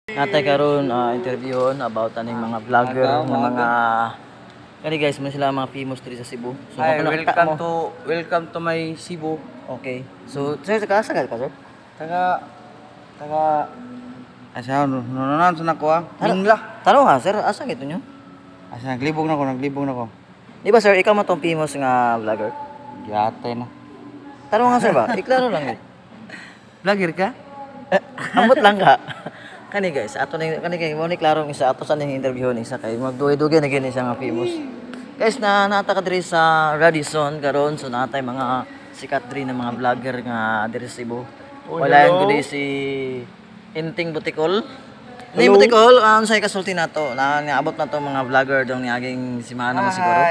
Natay karon interviewon about aning mga vlogger ng mga kani guys, mo sila mga famous diri sa Cebu. So Hi, welcome welcome to my Cebu. Okay. So sir, taga asa ka sir? Taga asa nunan sa nako Mingla. Taro nga sir, asa gito nyo? Asa naglibog na ko. Di ba sir, ikaw mo tong famous nga vlogger? Giyatay na. Taro nga sir ba? Iklaro lang eh. Vlogger ka? Ambot lang ka. Kani guys, ato na kani kay mo ni klaro isa ato sa ning interview ni isa kay magduay-dugan na gini siya nga famous. Guys, nata ka diri sa Radisson karon, so natay mga sikat diri na mga vlogger nga diri sa Cebu. Wala ko di si Inting Butikol. Ni Butikol, say kasulti nato na niabot na to mga vlogger dong niaging simana mo siguro.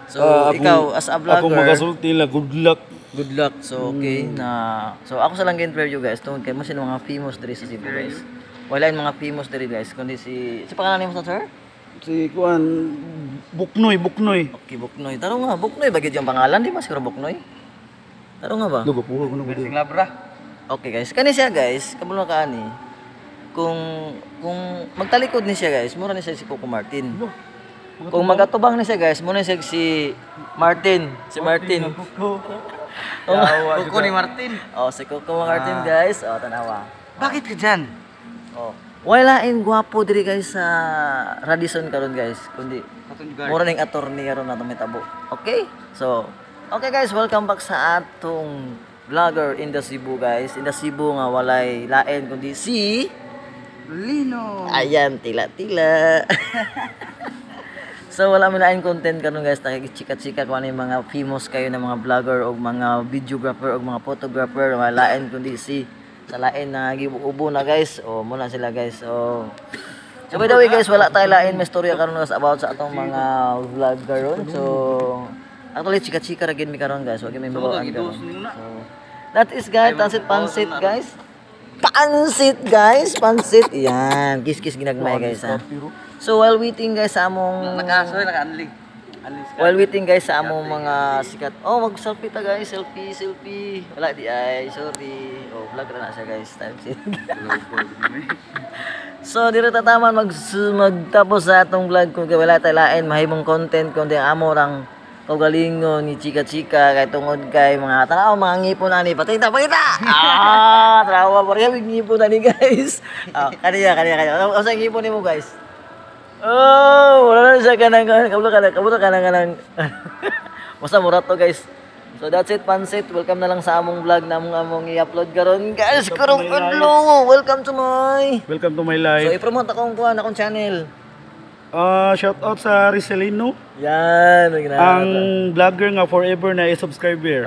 So ikaw as a vlogger, ako magasulti la, good luck. Good luck. So okay na. So ako sa lang interview guys, tungod kay mo sino mga famous diri sa Cebu guys. Wala yung mga famous diri guys, kundi si pangalan mo sir? Si kuan Buknoy. Okay, Buknoy. Taro nga, Buknoy bagid yung pangalan, di ba siguro Buknoy? Taro nga ba? Lugo po kuno Sing labra. Okay guys, kani siya guys, kabulo ka ani. Kung magtalikod ni siya guys, mura ni siya si Coco Martin. Kung magatubang ni siya guys, muna siya si Martin, Coco ni Martin. Oh, si Coco Martin guys. Oh, tanawa. Bakit ka dyan? Oh. Wala in gwapo diri guys sa Radisson karon guys, kundi mura ning attorney karon nato mitabo. Okay? So, okay guys, welcome back sa atong vlogger in the Cebu guys. In the Cebu nga walay lain kundi si Lino. ayan, tila-tila. So wala man lain content karon guys, tayo chika-chika ko ano yung mga famous kayo na mga vlogger o mga videographer o mga photographer, wala lain kundi si sa lain na giubo na guys. O muna sila guys. So by the way guys, wala tayo lain may storya karon guys about sa atong mga vlog karon. So actually chika-chika ra gid mi karon guys. Wag may mabawaan karon. So that is guys, pansit guys. Pansit. Yan, kis-kis ginagmay guys ha. So while waiting guys sa among While waiting guys sa among mga sikat. Oh, mag-selfie ta guys, selfie. Wala di ay, sorry. Oh, vlog ra na siya guys, time set. So dito tataman magtapos sa atong vlog kung wala tay lain mahimong content kundi amo rang kaugalingon ni chika-chika kay tungod kay mga tanaw mga ngipon ani pakita. Trawa pa rin ngipon ani guys. Kaniya. Asa ngipon nimo guys? Oh, wala na siya kanang kabuto kanang basta mura to guys. So that's it, pansit. Welcome na lang sa among vlog na among i-upload karon guys. Karong adlaw. Welcome to my live. So i-promote akong channel. Shout out sa Rizelino. Yan, ang vlogger nga forever na i-subscriber.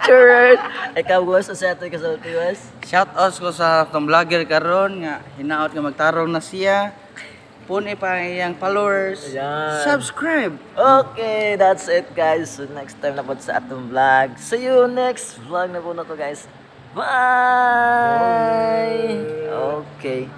Sure. Ikaw guys, sa ato kasulti guys. Shout out ko sa tong vlogger karon nga hinaot nga magtarong na siya. Pune pa iyang followers. Ayan. Subscribe. Okay, that's it guys. So next time na po sa atong vlog. See you next vlog na po na to guys. Bye. Okay.